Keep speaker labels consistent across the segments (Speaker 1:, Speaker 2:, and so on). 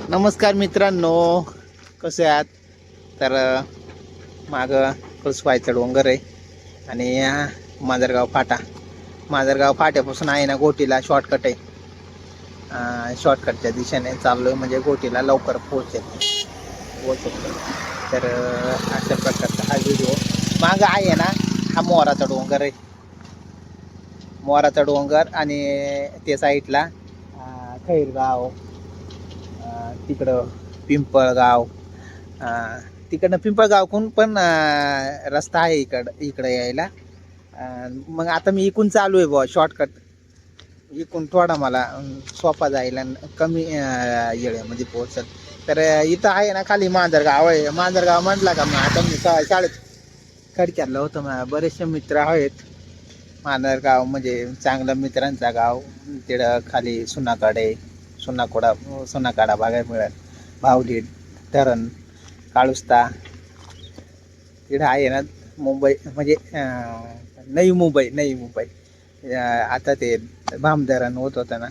Speaker 1: नमस्कार मित्रांनो, कसे आहात? तर मागं कळसवायचा डोंगर आहे आणि माजरगाव फाटा. माजरगाव फाट्यापासून आहे ना गोटीला शॉर्टकट आहे. शॉर्टकटच्या दिशेने चाललोय म्हणजे गोटीला लवकर पोहोचतो. तर अशा प्रकारचा हा व्हिडिओ. मागं आहे ना हा मोराचा डोंगर आहे. मोराचा डोंगर आणि ते साईडला खैरगाव, तिकडं पिंपळगाव, तिकडनं पिंपळगावकडून पण रस्ता आहे इकडं यायला. मग आता मी इकून चालू आहे बुवा शॉर्टकट. इकून थोडा मला सोपा जायला कमी येळेमध्ये पोहोचल. तर इथं आहे ना खाली मांजरगाव आहे. मांजरगाव म्हटला का मग आता मी शाळेत खडक्यातलं होतं. बरेचसे मित्र आहेत. मांजरगाव म्हणजे चांगलं मित्रांचा गाव. तिकडं खाली सुनाकाडा बघायला मिळेल. भावली धरण, काळुस्ता. तिकडं आहे ना मुंबई म्हणजे नवी मुंबई. आता ते धरण होत होतं ना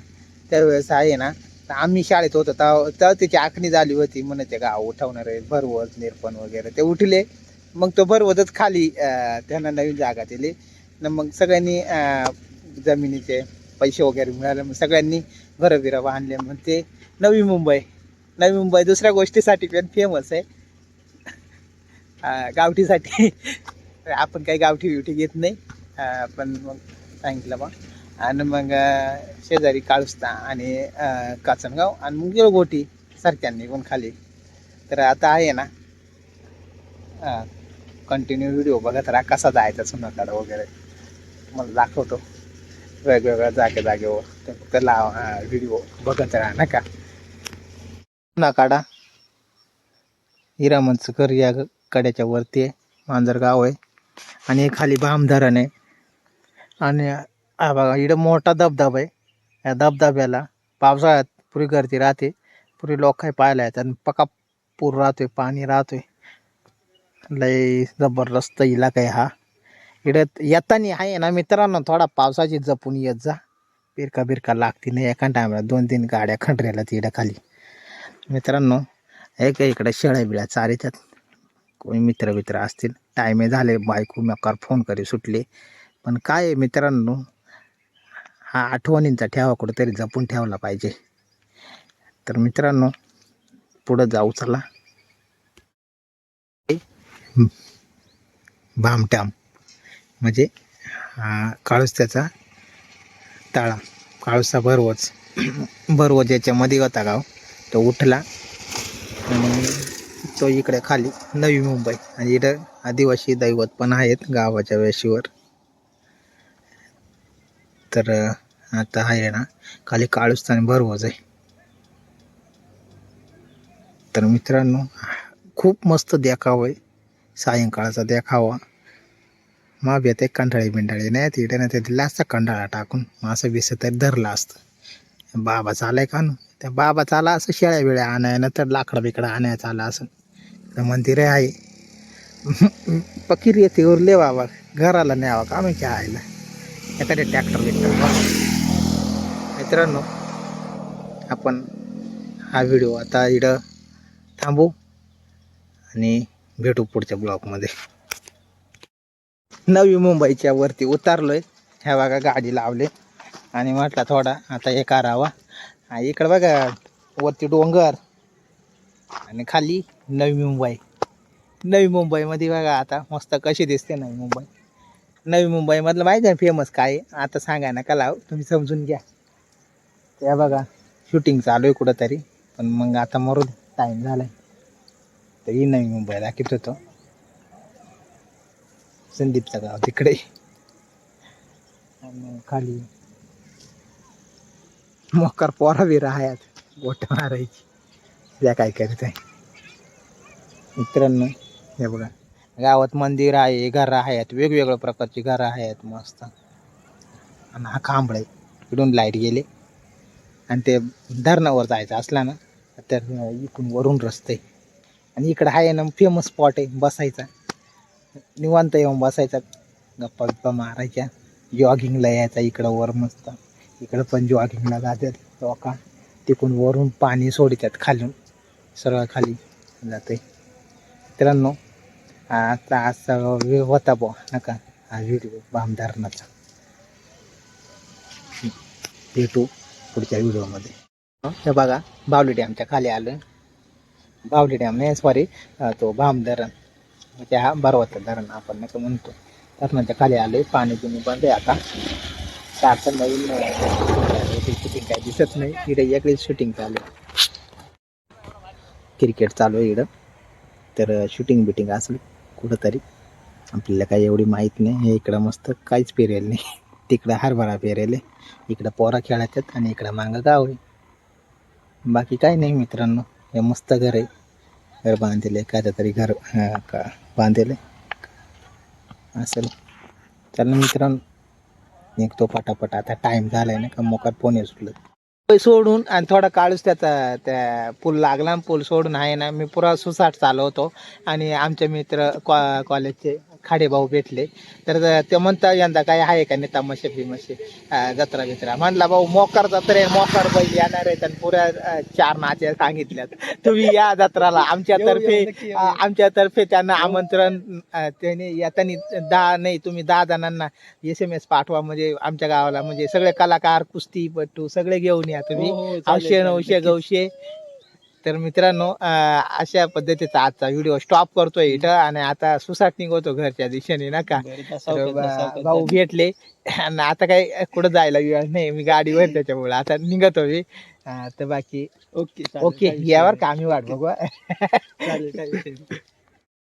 Speaker 1: त्यावेळेस आहे ना. आम्ही शाळेत होतो तेव्हा त्याची आखणी झाली होती. म्हणे ते गाव उठवणार आहे, भरवत निरपण वगैरे ते उठले. मग तो भरवतच खाली त्यांना नवीन जागा दिली. मग सगळ्यांनी जमिनीचे पैसे वगैरे मिळाले. मग सगळ्यांनी घरं बिरं बांधले. मग ते नवी मुंबई दुसऱ्या गोष्टीसाठी पण फेमस आहे, गावठीसाठी. आपण काही गावठी बिवठी घेत नाही. पण मग सांगितलं बा. आणि मग शेजारी काळुस्ता आणि काचनगाव आणि मग गेलो गोटी सारख्यांनी पण खाली. तर आता आहे ना कंटिन्यू व्हिडिओ बघत राहा कसा जायचा सुनाकाडा वगैरे. मला दाखवतो वेगवेगळ्या जागेवर. तर फक्त व्हिडिओ बघत राहा नका. सुनाकाडा हिरामनचं या कड्याच्या वरती आहे. मांजरगाव आहे आणि खाली धरण आहे. आणि बघा इकडं मोठा धबधबा आहे. या धबधब्याला पावसाळ्यात पुरी गर्दी राहते. पुरी लोक काही पाहायला येतात आणि पक्का पूर राहतोय, पाणी राहतोय. लय जबरदस्त इलाका आहे हा. इकडं येताना आहे ना मित्रांनो थोडा पावसाची जपून येत जा. बिरका लागती नाही. एका टायमाला 2-3 गाड्या खंडरेला तिकडं खाली. मित्रांनो इकडे शेळ्या बिळ्या चारितात. कोणी मित्र असतील. टायमे झाले बायको मकार फोन करी सुटले. पण काय आहे मित्रांनो, हा आठवणींचा ठेवा कुठेतरी जपून ठेवला पाहिजे. तर मित्रांनो पुढं जाऊ चला. भामट्याम म्हणजे काळुस्त्याचा ताळा. काळुस्ता भरवच याच्यामध्ये होता गाव. तो उठला आणि तो इकडे खाली नवी मुंबई. आणि इकडं आदिवासी दैवत पण आहेत गावाच्या वेशीवर. तर आता आहे ना खाली काळुस्ता आणि भरवच आहे. तर मित्रांनो खूप मस्त देखावा आहे. सायंकाळचा देखावा. मग येते कंटाळी बिंडाळी नाही तिकडे नाही ते दिला असता कंटाळा टाकून. मग असं विसं तरी धरला असतं. बाबा चालाय का ना त्या बाबा चाला असं शेळ्या बिळ्या आणाय ना तर लाकडं बिकडं आणाय चाला असं. तर मंदिर आहे. पकीर येते उरले बाबा घराला न्यावा का मी खेळायला एखाद्या ट्रॅक्टर बिक्टर. मित्रांनो आपण हा व्हिडिओ आता इकडं थांबू आणि भेटू पुढच्या ब्लॉगमध्ये. नवी मुंबईच्या वरती उतारलोय. ह्या बघा गाडी लावले आणि म्हटलं थोडा आता हे करावा. इकडं बघा वरती डोंगर आणि खाली नवी मुंबईमध्ये बघा आता मस्त कशी दिसते नवी मुंबईमधलं माहिती आहे फेमस काय आता सांगा नका लाव, तुम्ही समजून घ्या. त्या बघा शूटिंग चालू आहे कुठंतरी. पण मग आता मरू टाईम झालाय. तरी नवी मुंबई दाखवत होतो. संदीपचं गाव तिकडे आणि खाली मोकार पोरा बी राहत गोट मारायची. त्या काय करत आहे मित्रांनो. हे बघा गावात मंदिर आहे, घरं आहेत, वेगवेगळ्या प्रकारची घरं आहेत मस्त. आणि हा खांब आहे. इकडून लाईट गेले आणि ते धरणावर जायचं असला ना तर इकडून वरून रस्ते. आणि इकडं आहे ना फेमस स्पॉट आहे बसायचा. निवांत येऊन बसायचा, गप्पा मारायच्या, जॉगिंगला यायचा इकडं वर मस्त. इकडं पण जॉगिंगला जातात लोका. तिकडून वरून पाणी सोडतात खालून. सरळ खाली जाते. मित्रांनो आता असा होता बो नका हा व्हिडिओ बाम धरणाचा. भेटू पुढच्या व्हिडिओमध्ये. हे बघा बावली डॅमच्या खाली आलं. बावली डॅम नाही सॉरी, तो बाम धरण म्हणजे हा बरवता धरण आपण नका म्हणतो. धरणाच्या खाली आले. पाणी पिणी बंद आहे आता. सारखं नवीन शूटिंग काय दिसत नाही. इकडे वेगळीच शूटिंग चालू आहे. क्रिकेट चालू आहे इकडं. तर शूटिंग बिटिंग असेल कुठंतरी, आपल्याला काही एवढी माहीत नाही. हे इकडं मस्त काहीच पेरेल नाही. तिकडं हरभरा पेरेल आहे, इकडं पोरा खेळायच्यात आणि इकडं मागं गाव आहे. बाकी काही नाही मित्रांनो. हे मस्त घर आहे. घर बांधलेलं एखाद्या तरी घर का बांधलेलं असेल. चला मित्रांनो निघतो पटापट. आता टाईम झालाय ना का मोकार पोने सुटलं सोडून आणि थोडा काळूच त्याचा त्या पूल लागला. पूल सोडून आहे ना मी पुरा सुसाट चालवतो. आणि आमचे मित्र कॉलेजचे खाडे भाऊ भेटले. तर ते म्हणता यंदा काय आहे का नाही तमाशे बिमाशे जत्रा बित्रा. म्हणला भाऊ मोकार जत्रा मोकार बैल येणार आहेत आणि पुऱ्या 4 नाचे सांगितल्यात. तुम्ही या जत्राला आमच्यातर्फे त्यांना आमंत्रण. त्याने येताना तुम्ही 10 जणांना SMS पाठवा. म्हणजे आमच्या गावाला म्हणजे सगळे कलाकार कुस्तीपटू सगळे घेऊन या तुम्ही. 900 तर मित्रांनो अशा पद्धतीचा आजचा व्हिडिओ स्टॉप करतोय इथं. आणि आता सुसाट निघतो घरच्या दिशेने नका. भाऊ भेटले आणि आता काय कुठं जायला वेळ नाही. मी गाडीवर त्याच्यामुळे आता निघतो मी. तर बाकी ओके यावर का आम्ही वाट बघू.